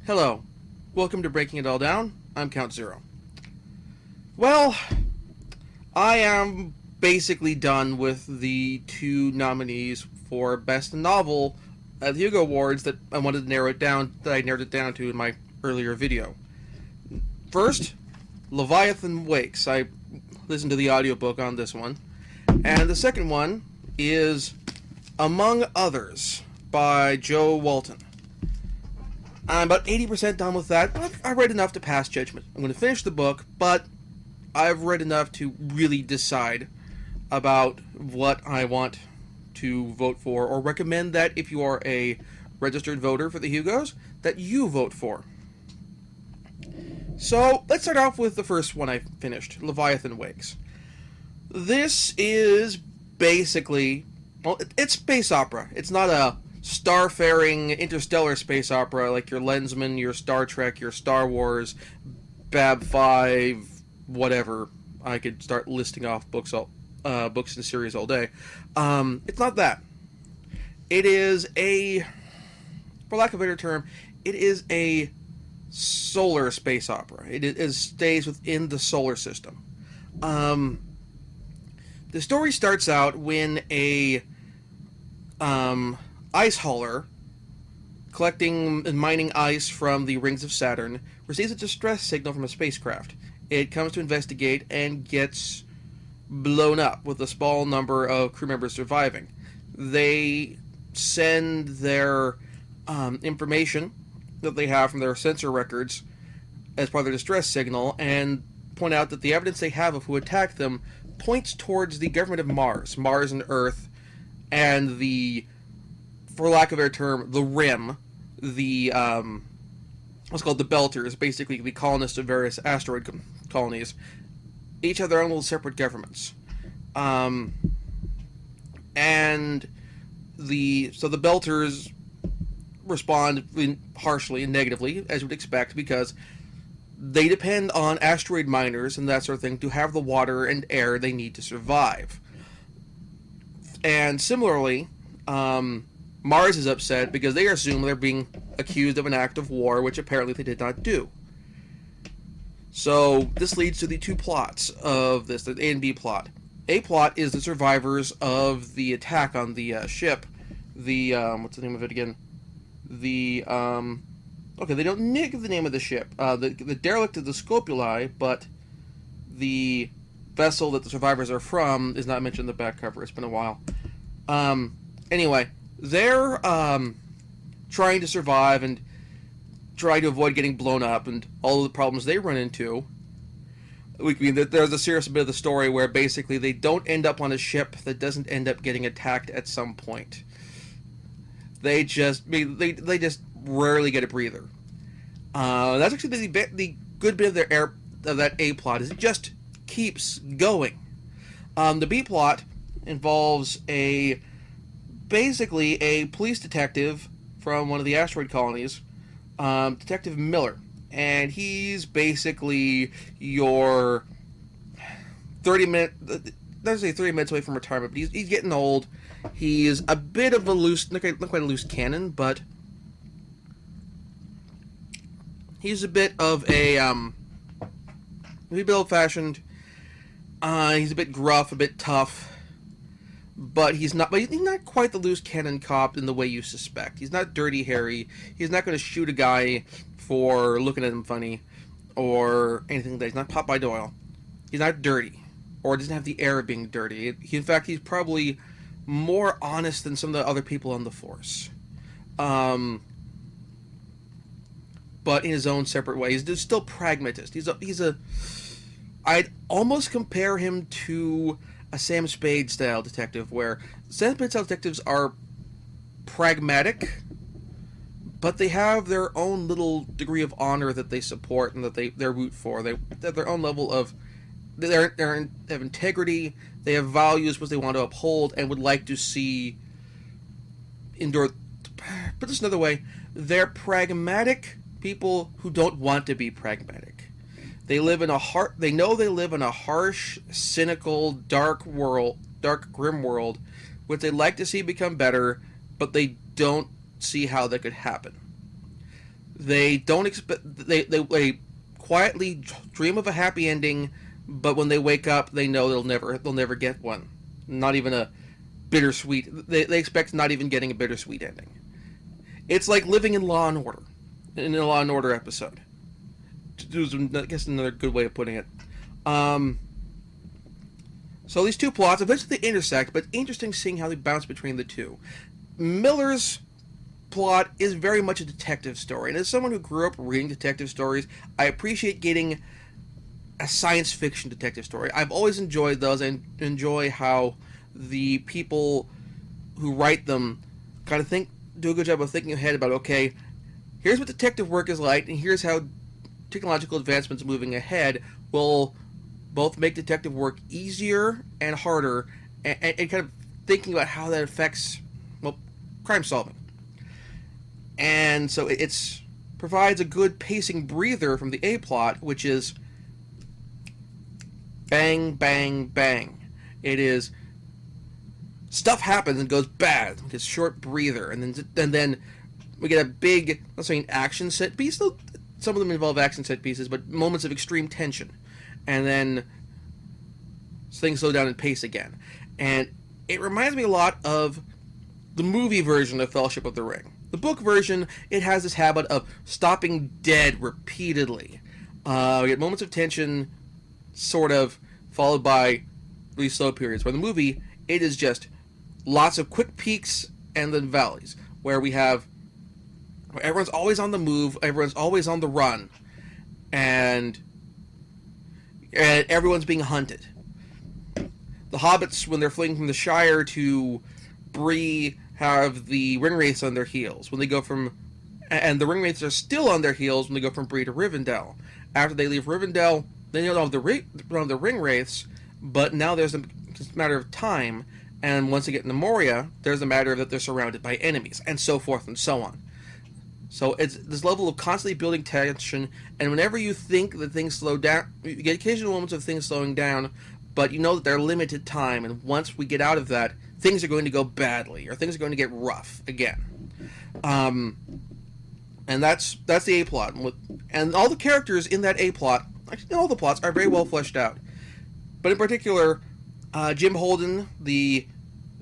Hello, welcome to Breaking It All Down. I'm Count Zero. Well, I am basically done with the 2 nominees for Best Novel at the Hugo Awards that I wanted to narrow it down, that I narrowed it down to in my earlier video. First, Leviathan Wakes. I listened to the audiobook on this one. And the second one is Among Others by Joe Walton. I'm about 80% done with that. I've read enough to pass judgment. I'm going to finish the book, but I've read enough to really decide about what I want to vote for, or recommend that if you are a registered voter for the Hugos, that you vote for. So, let's start off with the first one I finished, Leviathan Wakes. This is basically, well, it's space opera. It's not a starfaring interstellar space opera like your Lensman, your Star Trek, your Star Wars, Bab 5, whatever. I could start listing off books and series all day. It's not that. It is a, for lack of a better term, it is a solar space opera. It stays within the solar system. The story starts out when a ice hauler collecting and mining ice from the rings of Saturn receives a distress signal from a spacecraft. It comes to investigate and gets blown up with a small number of crew members surviving. They send their information that they have from their sensor records as part of their distress signal and point out that the evidence they have of who attacked them points towards the government of Mars and Earth, and the, for lack of a better term, the Rim, the what's called the Belters, basically the colonists of various asteroid colonies, each have their own little separate governments. And the Belters respond harshly and negatively, as you would expect, because they depend on asteroid miners and that sort of thing to have the water and air they need to survive. And similarly, Mars is upset because they assume they're being accused of an act of war, which apparently they did not do. So this leads to the 2 plots of this, the A and B plot. A plot is the survivors of the attack on the ship. The, what's the name of it again? The, okay, they don't give the name of the ship. The derelict of the Scopuli, but the vessel that the survivors are from is not mentioned in the back cover. It's been a while. Anyway, they're trying to survive and try to avoid getting blown up and all of the problems they run into. There's a serious bit of the story where basically they don't end up on a ship that doesn't end up getting attacked at some point. They just rarely get a breather. That's actually the good bit of that A plot, is it just keeps going. The B plot involves basically a police detective from one of the asteroid colonies, Detective Miller, and he's basically your 30 minutes away from retirement, but he's getting old. He's a bit of a loose, not quite a loose cannon, but he's a bit of a, he's a bit old-fashioned. He's a bit gruff, a bit tough, but he's not quite the loose cannon cop in the way you suspect. He's not Dirty Harry. He's not going to shoot a guy for looking at him funny or anything like that. He's not Popeye Doyle. He's not dirty, or doesn't have the air of being dirty. In fact, he's probably more honest than some of the other people on the force. But in his own separate way. He's still pragmatist. I'd almost compare him to a Sam Spade style detective, where Sam Spade style detectives are pragmatic, but they have their own little degree of honor that they support and that they root for. They have their own level of, they have integrity, they have values which they want to uphold and would like to see endure. Put this another way, they're pragmatic people who don't want to be pragmatic. They live in a They know they live in a harsh, cynical, dark world, dark, grim world, which they'd like to see become better, but they don't see how that could happen. They don't expect. They quietly dream of a happy ending, but when they wake up, they know they'll never get one. Not even a bittersweet. They expect not even getting a bittersweet ending. It's like living in Law and Order, in a Law and Order episode. I guess another good way of putting it. So these two plots eventually intersect, but it's interesting seeing how they bounce between the two. Miller's plot is very much a detective story, and as someone who grew up reading detective stories, I appreciate getting a science fiction detective story. I've always enjoyed those, and enjoy how the people who write them kind of do a good job of thinking ahead about, okay, here's what detective work is like, and here's how technological advancements moving ahead will both make detective work easier and harder, and kind of thinking about how that affects, well, crime solving. And so it provides a good pacing breather from the A plot, which is bang, bang, bang. It is stuff happens and goes bad. It's a short breather, and then we get a big, let's say, an action set piece. Some of them involve action set pieces, but moments of extreme tension, and then things slow down and pace again. And it reminds me a lot of the movie version of Fellowship of the Ring. The book version, it has this habit of stopping dead repeatedly. We get moments of tension, sort of, followed by really slow periods. Where the movie, it is just lots of quick peaks and then valleys, where everyone's always on the move, everyone's always on the run, and everyone's being hunted. The hobbits, when they're fleeing from the Shire to Bree, have the ringwraiths on their heels. When they go and the ringwraiths are still on their heels when they go from Bree to Rivendell. After they leave Rivendell, they don't have the ringwraiths, but now there's a matter of time, and once they get into Moria, there's a matter that they're surrounded by enemies, and so forth and so on. So it's this level of constantly building tension, and whenever you think that things slow down, you get occasional moments of things slowing down, but you know that they're limited time, and once we get out of that, things are going to go badly, or things are going to get rough again. And that's the A plot, and all the characters in that A plot, actually all the plots, are very well fleshed out. But in particular, Jim Holden, the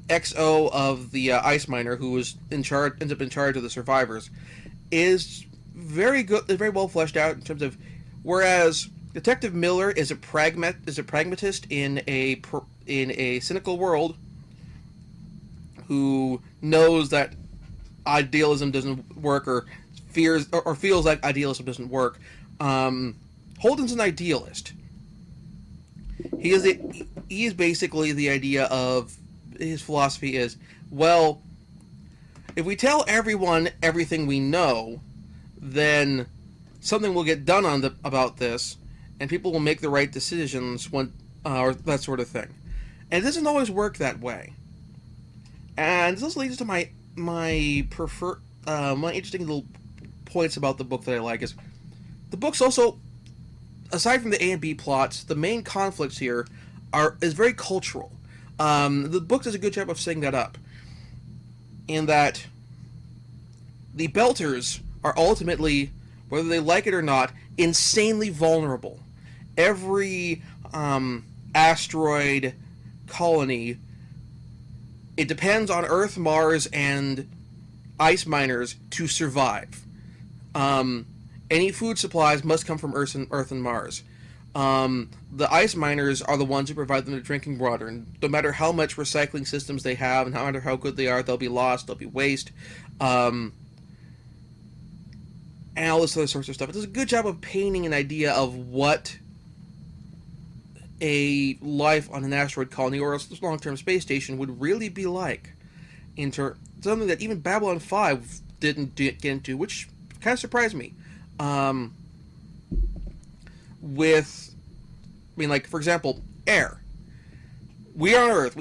XO of the ice miner, who ends up in charge of the survivors, is very good, is very well fleshed out in terms of, whereas Detective Miller is a pragmatist in a cynical world who knows that idealism doesn't work, or feels like idealism doesn't work. Holden's an idealist. He is basically the idea of his philosophy is, well, if we tell everyone everything we know, then something will get done about this, and people will make the right decisions or that sort of thing. And it doesn't always work that way. And this leads to my interesting little points about the book that I like is the book's also, aside from the A and B plots, the main conflicts here is very cultural. The book does a good job of setting that up, in that the Belters are ultimately, whether they like it or not, insanely vulnerable. Every asteroid colony, it depends on Earth, Mars, and ice miners to survive. Any food supplies must come from Earth and Mars. The ice miners are the ones who provide them the drinking water, and no matter how much recycling systems they have, and no matter how good they are, they'll be lost, they'll be waste, and all this other sorts of stuff. It does a good job of painting an idea of what a life on an asteroid colony or a long-term space station would really be like. Something that even Babylon 5 didn't get into, which kind of surprised me. For example, air. We are on Earth.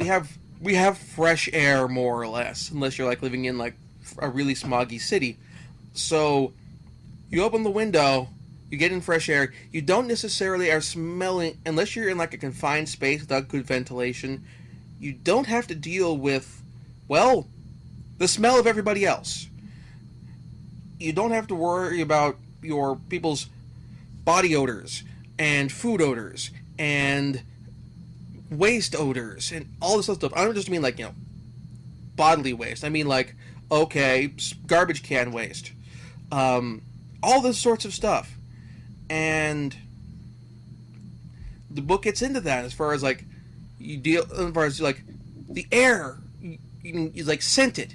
We have fresh air, more or less, unless you're like living in like a really smoggy city. So you open the window, you get in fresh air. You don't necessarily are smelling, unless you're in like a confined space without good ventilation. You don't have to deal with, well, the smell of everybody else. You don't have to worry about your people's body odors and food odors and waste odors and all this other stuff. I don't just mean like, bodily waste. I mean like, okay, garbage can waste. All this sorts of stuff. And the book gets into that as far as like, as far as like the air, you like scented.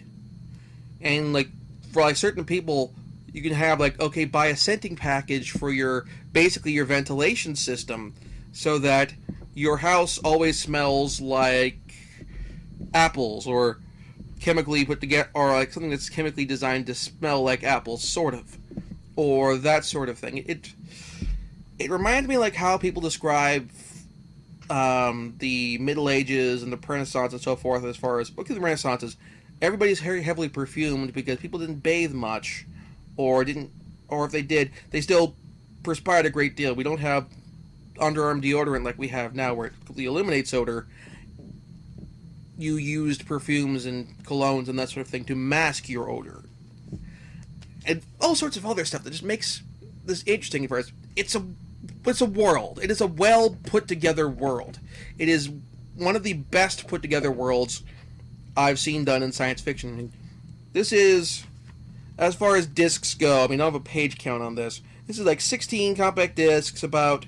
And like for like certain people, you can have like, okay, buy a scenting package for your ventilation system so that your house always smells like apples or chemically put together, or like something that's chemically designed to smell like apples, sort of, or that sort of thing. It reminds me like how people describe the Middle Ages and the Renaissance and so forth. As far as the Renaissance is, everybody's very heavily perfumed because people didn't bathe much, or if they did, they still perspired a great deal. We don't have underarm deodorant like we have now, where it completely eliminates odor. You used perfumes and colognes and that sort of thing to mask your odor, and all sorts of other stuff that just makes this interesting for us. It's a world. It is a well put together world. It is one of the best put together worlds I've seen done in science fiction. This is, as far as discs go, I mean, I don't have a page count on this. This is like 16 compact discs, about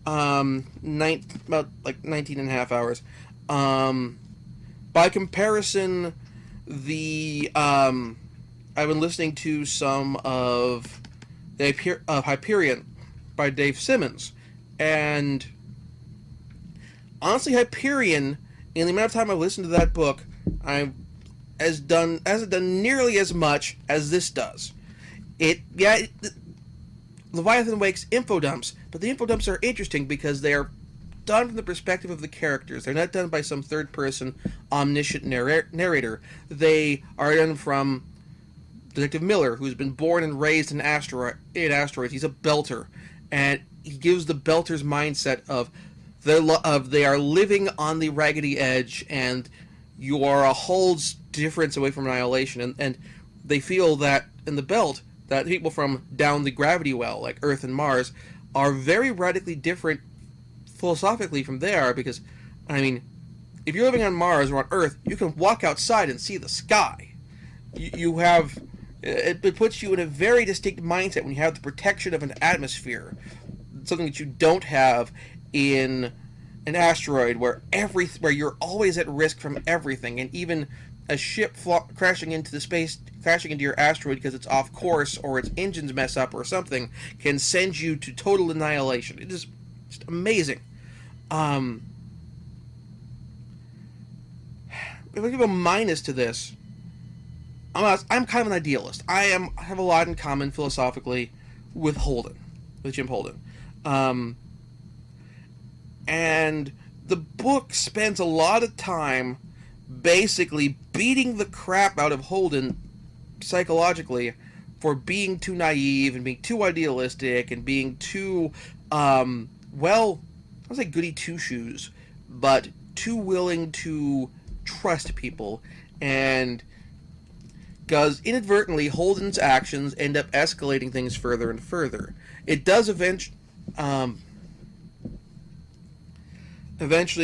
19 and a half hours. By comparison, I've been listening to some of Hyperion by Dave Simmons, and honestly, Hyperion, in the amount of time I've listened to that book, hasn't done nearly as much as this does. Leviathan Wakes info dumps, but the info dumps are interesting because they are done from the perspective of the characters. They're not done by some third-person omniscient narrator. They are done from Detective Miller, who's been born and raised in asteroids. He's a belter, and he gives the belter's mindset of they are living on the raggedy edge, and you are a whole difference away from annihilation, and they feel that in the belt that people from down the gravity well, like Earth and Mars, are very radically different philosophically from they are, because, I mean, if you're living on Mars or on Earth, you can walk outside and see the sky. You have... It puts you in a very distinct mindset when you have the protection of an atmosphere, something that you don't have in an asteroid where you're always at risk from everything, and even a ship crashing into your asteroid because it's off course or its engines mess up or something can send you to total annihilation. It is just amazing. If I give a minus to this, I'm kind of an idealist. I have a lot in common philosophically with Jim Holden. And the book spends a lot of time basically beating the crap out of Holden psychologically for being too naive and being too idealistic and being too, I don't say goody two-shoes, but too willing to trust people, and because inadvertently Holden's actions end up escalating things further and further. It does eventually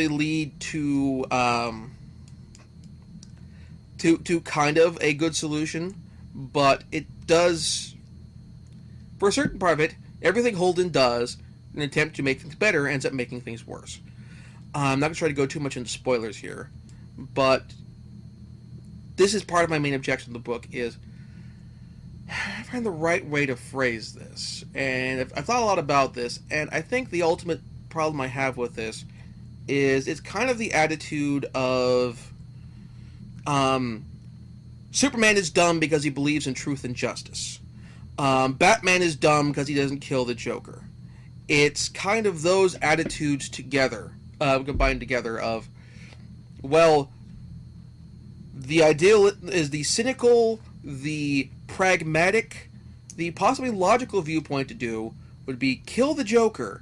lead to kind of a good solution, but it does, for a certain part of it, everything Holden does in an attempt to make things better ends up making things worse. I'm not going to try to go too much into spoilers here, but this is part of my main objection to the book is I find the right way to phrase this. And I've thought a lot about this, and I think the ultimate problem I have with this is it's kind of the attitude of Superman is dumb because he believes in truth and justice. Batman is dumb because he doesn't kill the Joker. It's kind of those attitudes together, combined together of, well, the ideal is the cynical the pragmatic, the possibly logical viewpoint to do would be kill the Joker,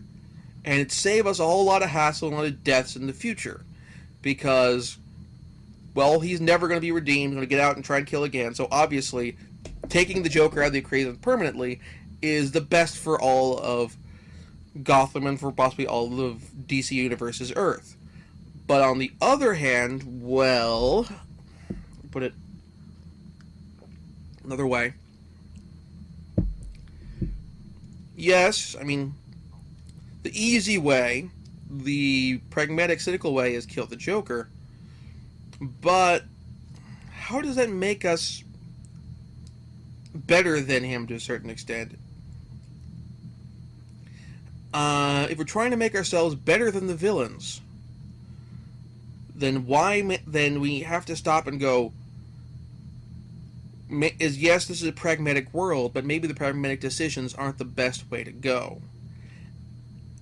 and it'd save us a whole lot of hassle and a lot of deaths in the future. Because, well, he's never going to be redeemed, going to get out and try and kill again, so obviously, taking the Joker out of the equation permanently is the best for all of Gotham and for possibly all of DC Universe's Earth. But on the other hand, well, put it another way. Yes, I mean, the easy way, the pragmatic, cynical way is kill the Joker. But how does that make us better than him to a certain extent? If we're trying to make ourselves better than the villains, then we have to stop and go, yes, this is a pragmatic world, but maybe the pragmatic decisions aren't the best way to go.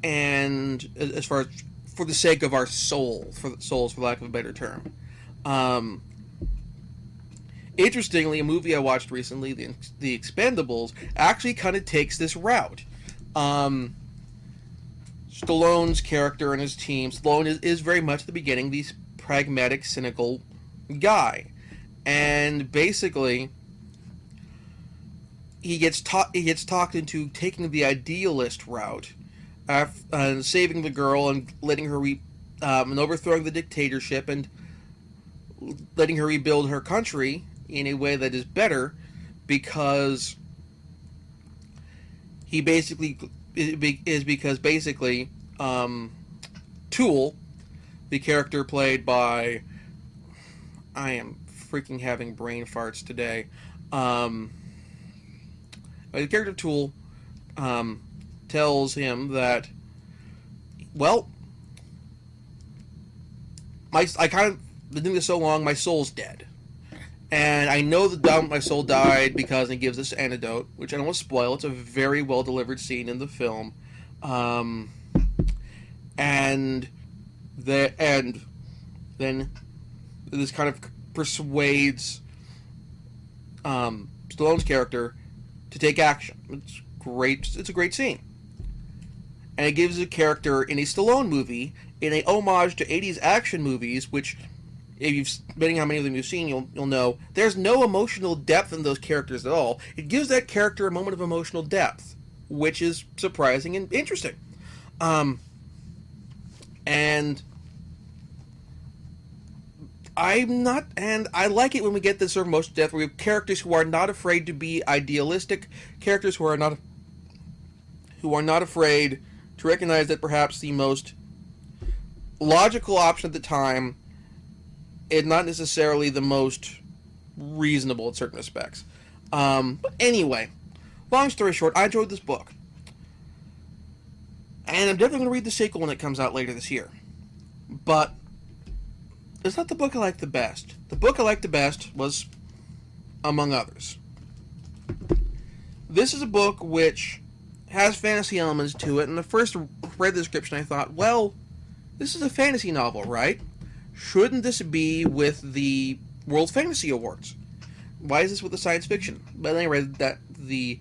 And as far as for the sake of our souls, for lack of a better term. Interestingly, a movie I watched recently, The Expendables, actually kind of takes this route. Stallone's character and his team, Stallone is very much at the beginning the pragmatic, cynical guy. And basically, he gets talked into taking the idealist route, and saving the girl and letting her and overthrowing the dictatorship and letting her rebuild her country in a way that is better, because he basically Tool, the character played by, I am freaking having brain farts today. The character Tool tells him that, well, I kind of been doing this so long, my soul's dead. And I know my soul died because he gives this antidote, which I don't want to spoil. It's a very well delivered scene in the film. And then this kind of persuades Stallone's character to take action. It's great. It's a great scene. And it gives a character in a Stallone movie, in a homage to 80s action movies, which, depending on how many of them you've seen, you'll know there's no emotional depth in those characters at all. It gives that character a moment of emotional depth, which is surprising and interesting. And I like it when we get this sort of emotional depth where we have characters who are not afraid to be idealistic, characters who are not afraid to recognize that perhaps the most logical option at the time is not necessarily the most reasonable in certain respects. But anyway, long story short, I enjoyed this book. And I'm definitely going to read the sequel when it comes out later this year. But it's not the book I liked the best. The book I liked the best was Among Others. This is a book which has fantasy elements to it, and when I first read the description I thought, well, this is a fantasy novel, right? Shouldn't this be with the World Fantasy Awards? Why is this with the science fiction? But then I read that the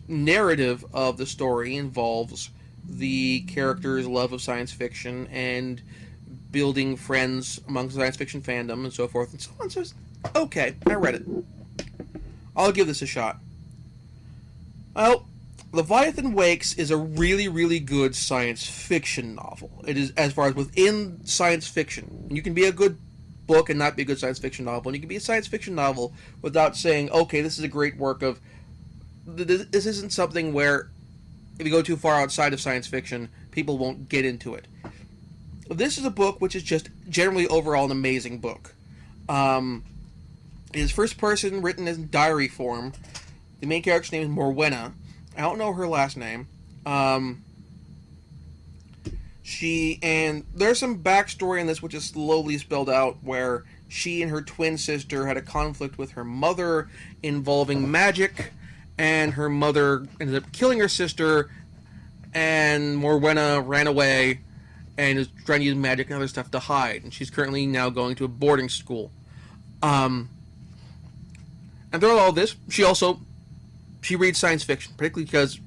narrative of the story involves the character's love of science fiction and building friends amongst science fiction fandom and so forth and so on. So it's okay, I read it. I'll give this a shot. Well, Leviathan Wakes is a really, really good science fiction novel. It is, as far as within science fiction. You can be a good book and not be a good science fiction novel, and you can be a science fiction novel without saying, okay, this is a great work of... This isn't something where, if you go too far outside of science fiction, people won't get into it. This is a book which is just generally overall an amazing book. It is first person, written in diary form. The main character's name is Morwenna. I don't know her last name. And there's some backstory in this which is slowly spelled out, where she and her twin sister had a conflict with her mother involving magic, and her mother ended up killing her sister, and Morwenna ran away and is trying to use magic and other stuff to hide, and she's currently now going to a boarding school. And And throughout all this, she reads science fiction, particularly because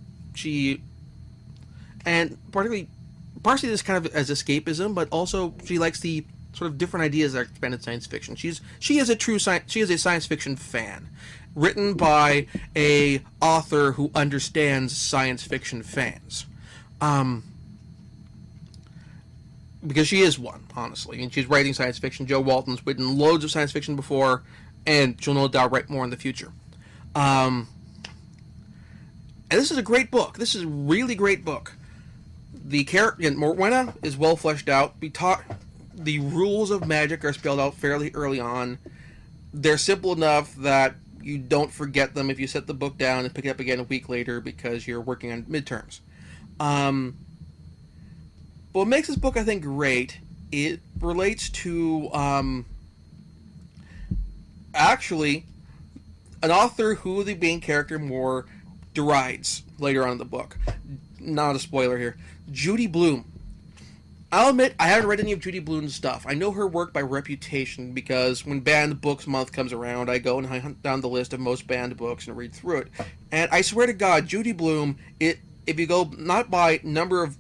partially this kind of as escapism, but also she likes the sort of different ideas that are expanded science fiction. She is a science fiction fan, written by a author who understands science fiction fans, because she is one, honestly. And she's writing science fiction. Joe Walton's written loads of science fiction before, and she'll no doubt write more in the future. And this is a great book. This is a really great book. The character, Morwenna, is well fleshed out. The rules of magic are spelled out fairly early on. They're simple enough that you don't forget them if you set the book down and pick it up again a week later because you're working on midterms. But what makes this book, I think, great, it relates to actually an author who the main character more derides later on in the book. Not a spoiler here. Judy Blume. I'll admit, I haven't read any of Judy Blume's stuff. I know her work by reputation because when Banned Books Month comes around, I go and I hunt down the list of most banned books and read through it. And I swear to God, Judy Blume, if you go not by number of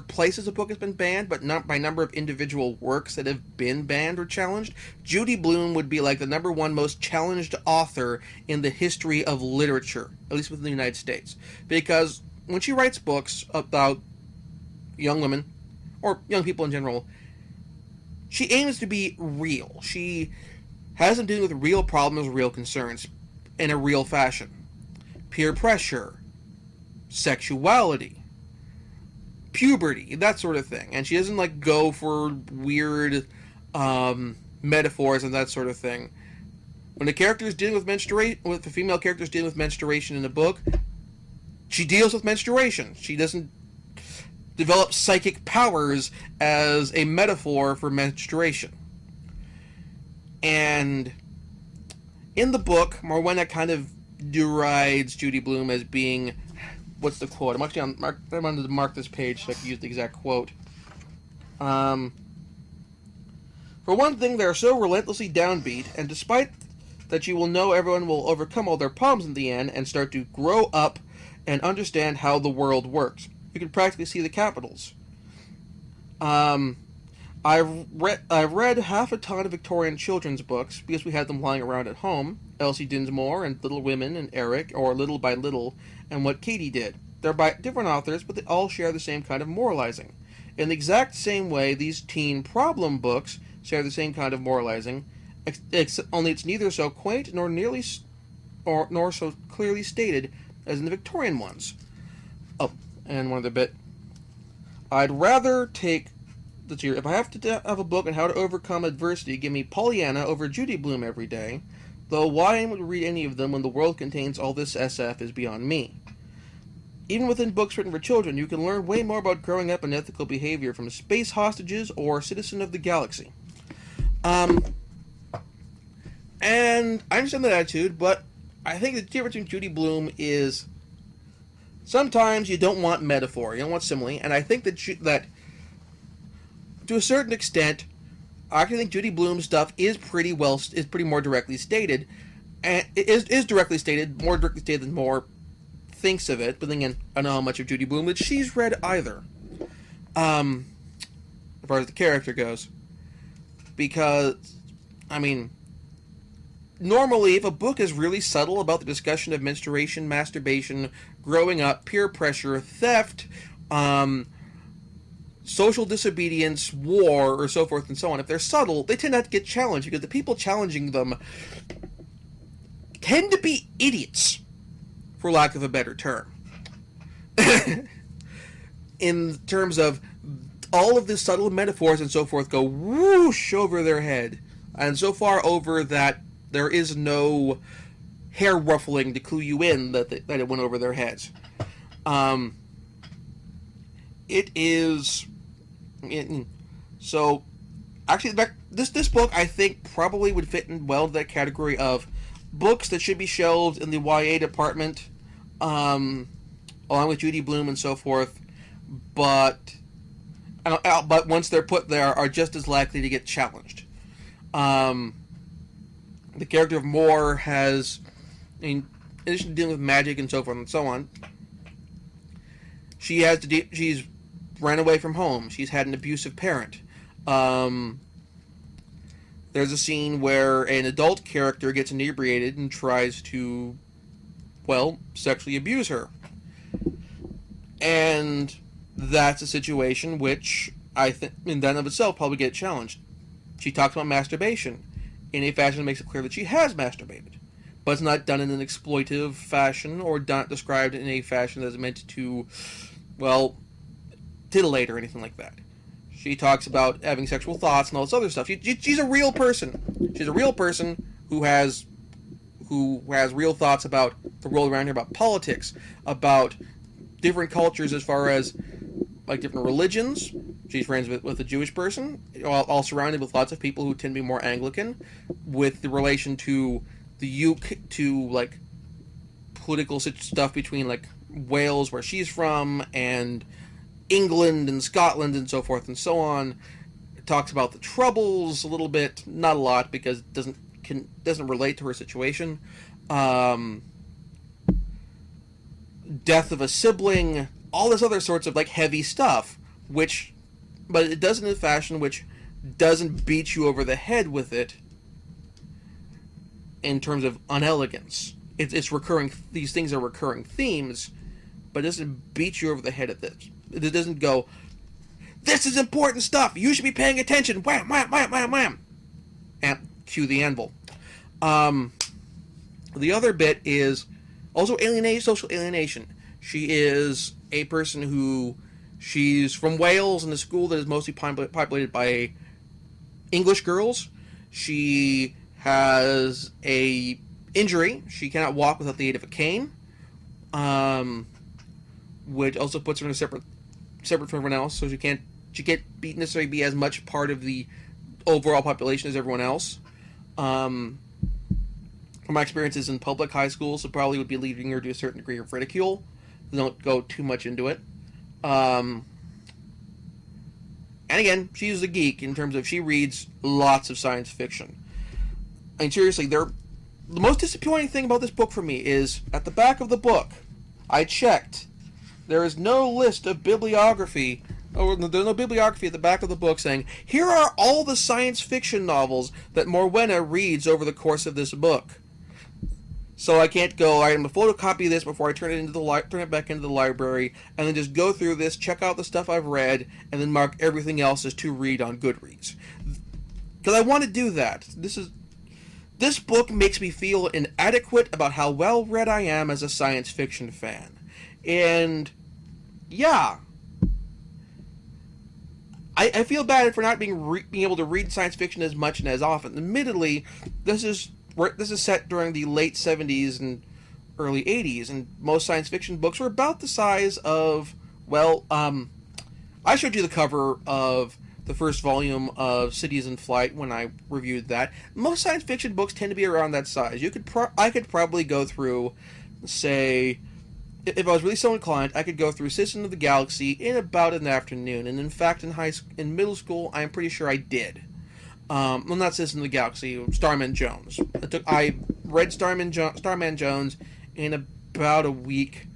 places a book has been banned, but not by number of individual works that have been banned or challenged, Judy Blume would be like the number one most challenged author in the history of literature, at least within the United States. Because when she writes books about young women, or young people in general, she aims to be real. She has them dealing with real problems, real concerns, in a real fashion. Peer pressure, sexuality, puberty, that sort of thing. And she doesn't go for weird metaphors and that sort of thing. When the character's dealing with with the female character's dealing with menstruation in the book, she deals with menstruation. She doesn't develop psychic powers as a metaphor for menstruation. And in the book, Morwenna kind of derides Judy Blume as being, what's the quote? I'm actually I'm going to mark this page so I can use the exact quote. For one thing, they are so relentlessly downbeat, and despite that you will know everyone will overcome all their problems in the end and start to grow up and understand how the world works. You can practically see the capitals. I've read half a ton of Victorian children's books because we had them lying around at home. Elsie Dinsmore and Little Women and Eric, or Little by Little, and What Katie Did. They're by different authors, but they all share the same kind of moralizing. In the exact same way, these teen problem books share the same kind of moralizing, only it's neither so quaint nor so clearly stated as in the Victorian ones. Oh, and one other bit. I'd rather take the tier. If I have to have a book on how to overcome adversity, give me Pollyanna over Judy Blume every day. Though why I would read any of them when the world contains all this SF is beyond me. Even within books written for children, you can learn way more about growing up and ethical behavior from Space Hostages or Citizen of the Galaxy. And I understand that attitude, but I think the difference between Judy Blume is sometimes you don't want metaphor, you don't want simile, and I think that to a certain extent, I actually think Judy Blume's stuff is pretty more directly stated, and it is directly stated, more directly stated than more thinks of it. But then again, I don't know how much of Judy Blume that she's read either, as far as the character goes, because normally, if a book is really subtle about the discussion of menstruation, masturbation, growing up, peer pressure, theft, social disobedience, war, or so forth and so on, if they're subtle, they tend not to get challenged because the people challenging them tend to be idiots, for lack of a better term. In terms of all of the subtle metaphors and so forth go whoosh over their head, and so far over that there is no hair ruffling to clue you in that it went over their heads. So actually, this book I think probably would fit in well to that category of books that should be shelved in the YA department, along with Judy Blume and so forth, but once they're put there, are just as likely to get challenged. The character of Moore has, in addition to dealing with magic and so forth and so on, she's ran away from home. She's had an abusive parent. There's a scene where an adult character gets inebriated and tries to, well, sexually abuse her. And that's a situation which I think, in that of itself, probably get challenged. She talks about masturbation in a fashion that makes it clear that she has masturbated, but it's not done in an exploitive fashion or described in a fashion that is meant to, well, titillate or anything like that. She talks about having sexual thoughts and all this other stuff. She's a real person. She's a real person who has real thoughts about the world around her, about politics, about different cultures as far as like different religions. She's friends with a Jewish person, all surrounded with lots of people who tend to be more Anglican, with the relation to the UK, to like political stuff between like Wales, where she's from, and England and Scotland and so forth and so on. It talks about the Troubles a little bit, not a lot because it doesn't relate to her situation. Death of a sibling, all this other sorts of like heavy stuff, but it does it in a fashion which doesn't beat you over the head with it in terms of unelegance. It's recurring. These things are recurring themes, but it doesn't beat you over the head at this. It doesn't go, this is important stuff, you should be paying attention, wham, wham, wham, wham, wham, and cue the anvil. The other bit is also social alienation. She is a person who, she's from Wales in a school that is mostly populated by English girls. She has a injury. She cannot walk without the aid of a cane, which also puts her in a separate from everyone else. So she can't necessarily be as much part of the overall population as everyone else. From my experiences in public high schools, it probably would be leading her to a certain degree of ridicule. Don't go too much into it. And again, she's a geek in terms of she reads lots of science fiction. I mean, seriously, the most disappointing thing about this book for me is at the back of the book, I checked, there is no list of bibliography, or there's no bibliography at the back of the book saying, here are all the science fiction novels that Morwenna reads over the course of this book. So I can't go, I'm going to photocopy this before I turn it back into the library, and then just go through this, check out the stuff I've read, and then mark everything else as to read on Goodreads. Because I want to do that. This book makes me feel inadequate about how well read I am as a science fiction fan. And yeah, I feel bad for not being able to read science fiction as much and as often. Admittedly, this is set during the late 70s and early 80s, and most science fiction books were about the size of, well, I showed you the cover of the first volume of Cities in Flight when I reviewed that. Most science fiction books tend to be around that size. I could probably go through, say, if I was really so inclined, I could go through Citizen of the Galaxy in about an afternoon. And in fact, in middle school, I'm pretty sure I did. Well, not Citizen of the Galaxy, Starman Jones. I read Starman Jones in about a week.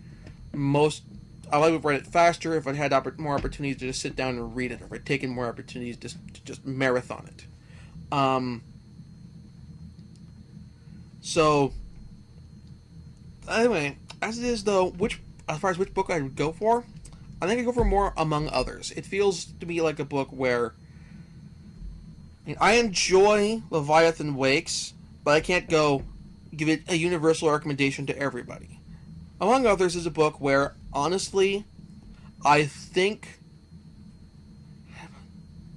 I would have read it faster if I'd had more opportunities to just sit down and read it, or if I'd taken more opportunities to just marathon it. So, anyway, as it is though, as far as which book I would go for, I think I'd go for more Among Others. It feels to me like a book where I enjoy Leviathan Wakes, but I can't go give it a universal recommendation to everybody. Among Others is a book where, honestly, I think,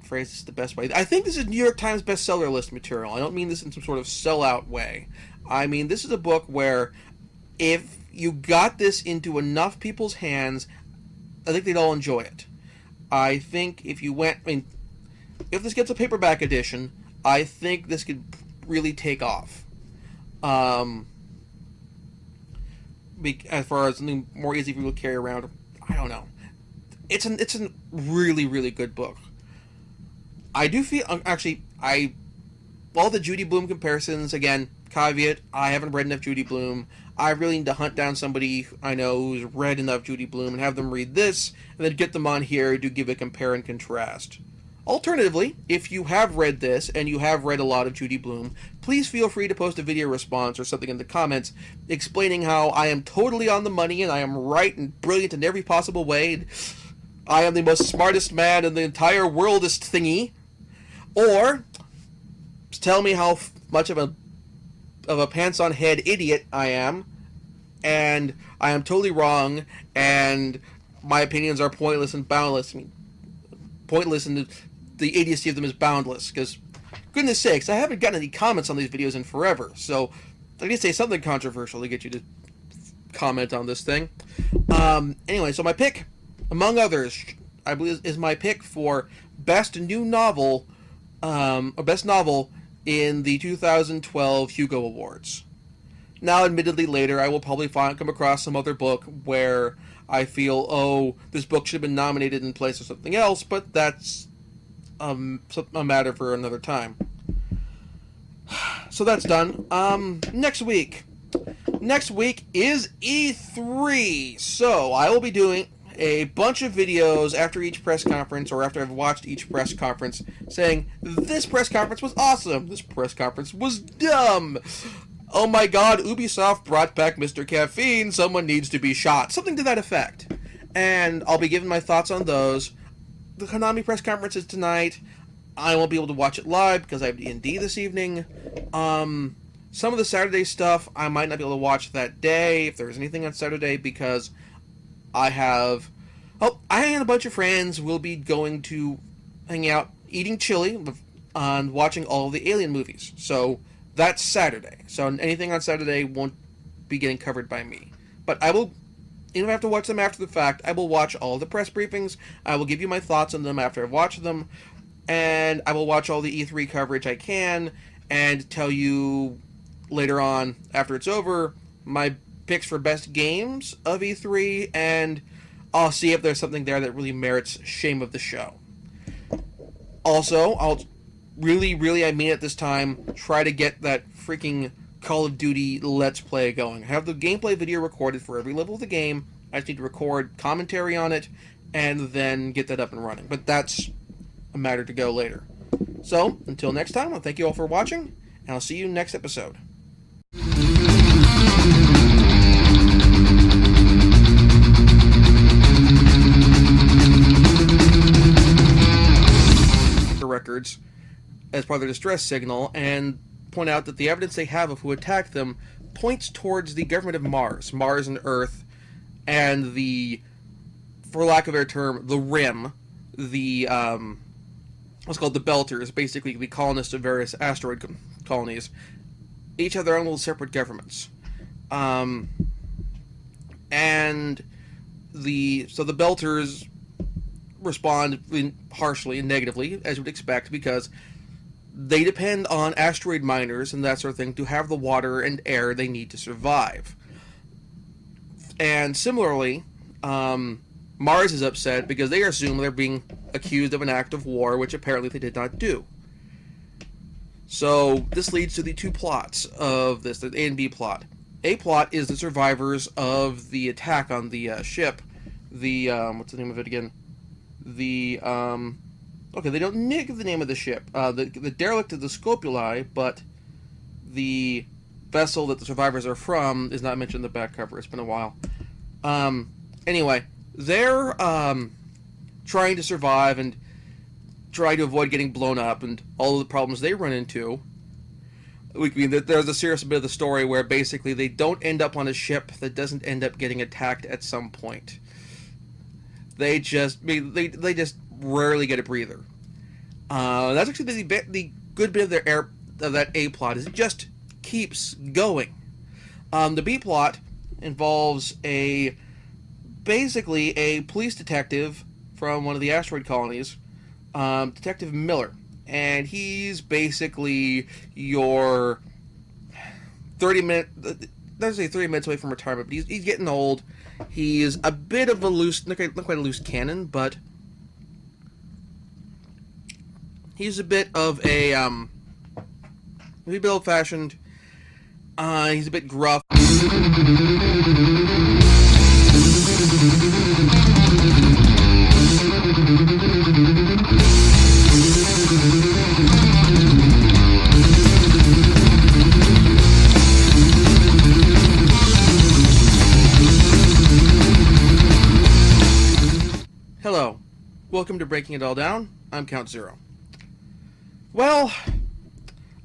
phrase this the best way, I think this is New York Times bestseller list material. I don't mean this in some sort of sellout way. I mean, this is a book where if you got this into enough people's hands, I think they'd all enjoy it. I think if this gets a paperback edition, I think this could really take off. As far as something more easy for people to carry around, I don't know. It's a really, really good book. I do feel, all the Judy Blume comparisons, again, caveat, I haven't read enough Judy Blume. I really need to hunt down somebody I know who's read enough Judy Blume and have them read this, and then get them on here to give a compare and contrast. Alternatively, if you have read this and you have read a lot of Judy Blume, please feel free to post a video response or something in the comments explaining how I am totally on the money and I am right and brilliant in every possible way. And I am the most smartest man in the entire worldist thingy. Or tell me how much of a pants-on-head idiot I am, and I am totally wrong, and my opinions are pointless and boundless. I mean, pointless, and the idiocy of them is boundless, because, goodness sakes, I haven't gotten any comments on these videos in forever, so I need to say something controversial to get you to comment on this thing. Anyway, so my pick, among others, I believe is my pick for Best New Novel, or Best Novel in the 2012 Hugo Awards. Now, admittedly, later I will probably come across some other book where I feel, oh, this book should have been nominated in place of something else, but that's a matter for another time. So that's done. Next week. Next week is E3, so I will be doing a bunch of videos after each press conference, or after I've watched each press conference, saying, this press conference was awesome, this press conference was dumb, oh my god, Ubisoft brought back Mr. Caffeine, someone needs to be shot, something to that effect. And I'll be giving my thoughts on those. The Konami press conference is tonight. I won't be able to watch it live because I have D&D this evening. Some of the Saturday stuff I might not be able to watch that day, if there's anything on Saturday, because I and a bunch of friends will be going to hang out, eating chili, and watching all of the Alien movies. So that's Saturday. So anything on Saturday won't be getting covered by me. But I will, even if I have to watch them after the fact, I will watch all the press briefings. I will give you my thoughts on them after I've watched them. And I will watch all the E3 coverage I can and tell you later on, after it's over, my picks for best games of E3, and I'll see if there's something there that really merits shame of the show. Also, I'll really, I mean it this time, try to get that freaking Call of Duty Let's Play going. I have the gameplay video recorded for every level of the game. I just need to record commentary on it, and then get that up and running. But that's a matter to go later. So, until next time, I'll thank you all for watching, and I'll see you next episode. Records as part of their distress signal, and point out that the evidence they have of who attacked them points towards the government of Mars and Earth, and the, for lack of a better term, the Rim, the what's called the Belters, basically the colonists of various asteroid colonies, each have their own little separate governments, and the Belters respond harshly and negatively, as you would expect, because they depend on asteroid miners and that sort of thing to have the water and air they need to survive. And similarly, Mars is upset because they assume they're being accused of an act of war, which apparently they did not do. So this leads to the two plots of this, the A and B plot. A plot is the survivors of the attack on the ship, the, what's the name of it again? Okay, they don't give the name of the ship. The derelict of the Scopuli, but the vessel that the survivors are from is not mentioned in the back cover. It's been a while. Anyway, they're trying to survive and try to avoid getting blown up and all of the problems they run into. There's a serious bit of the story where basically they don't end up on a ship that doesn't end up getting attacked at some point. They just rarely get a breather. That's actually the good bit of that A plot, is it just keeps going. The B plot involves basically a police detective from one of the asteroid colonies, Detective Miller, and he's basically your 30 minutes away from retirement, but he's getting old. He's a bit of a not quite a loose cannon, but he's a bit of a maybe old-fashioned, He's a bit gruff. Hello, welcome to Breaking It All Down. I'm Count Zero. Well,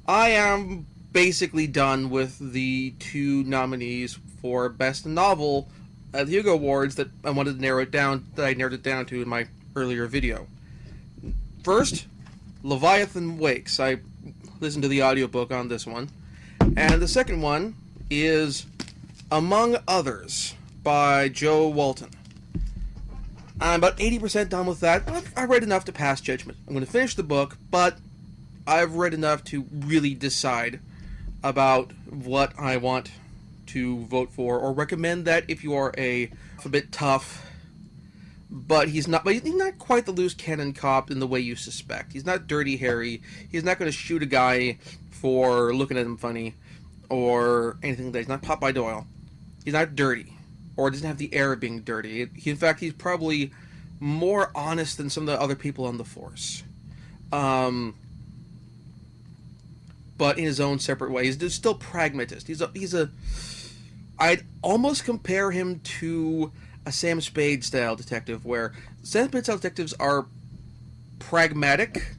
I am basically done with the 2 nominees for Best Novel at the Hugo Awards that I wanted to narrow it down, that I narrowed it down to in my earlier video. First, Leviathan Wakes. I listened to the audiobook on this one. And the second one is Among Others by Joe Walton. I'm about 80% done with that. I've read enough to pass judgment. I'm going to finish the book, but I've read enough to really decide about what I want to vote for, or recommend that if you are a bit tough, but he's not quite the loose cannon cop in the way you suspect. He's not Dirty Harry. He's not going to shoot a guy for looking at him funny, or anything like that. He's not Popeye Doyle. He's not dirty, or doesn't have the air of being dirty. In fact, he's probably more honest than some of the other people on the force. But in his own separate way. He's still pragmatist. I'd almost compare him to a Sam Spade style detective, where Sam Spade style detectives are pragmatic,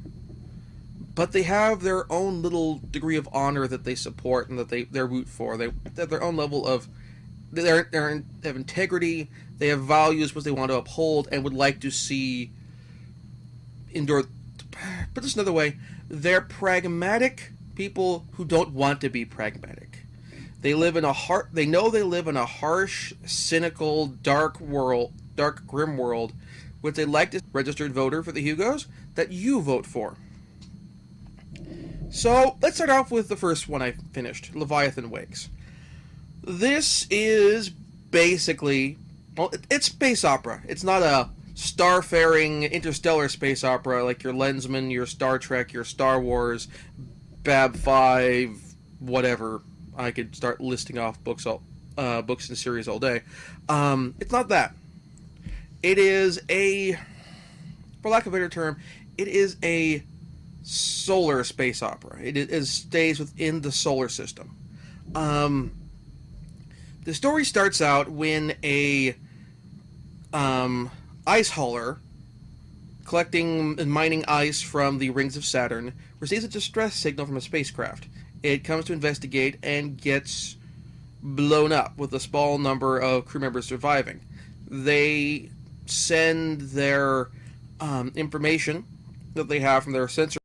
but they have their own little degree of honor that they support and that they root for. They have their own level of they have integrity. They have values which they want to uphold and would like to see endure. Put this another way, they're pragmatic people who don't want to be pragmatic. They know they live in a harsh, cynical, dark, grim world, which they like to registered voter for the Hugos that you vote for. So let's start off with the first one I finished, Leviathan Wakes. This is basically, well, it's space opera. It's not a starfaring interstellar space opera like your Lensman, your Star Trek, your Star Wars, Bab 5, whatever. I could start listing off books and series all day. It's not that. It is for lack of a better term, it is a solar space opera. It stays within the solar system. The story starts out when a ice hauler collecting and mining ice from the rings of Saturn receives a distress signal from a spacecraft. It comes to investigate and gets blown up with a small number of crew members surviving. They send their information that they have from their sensor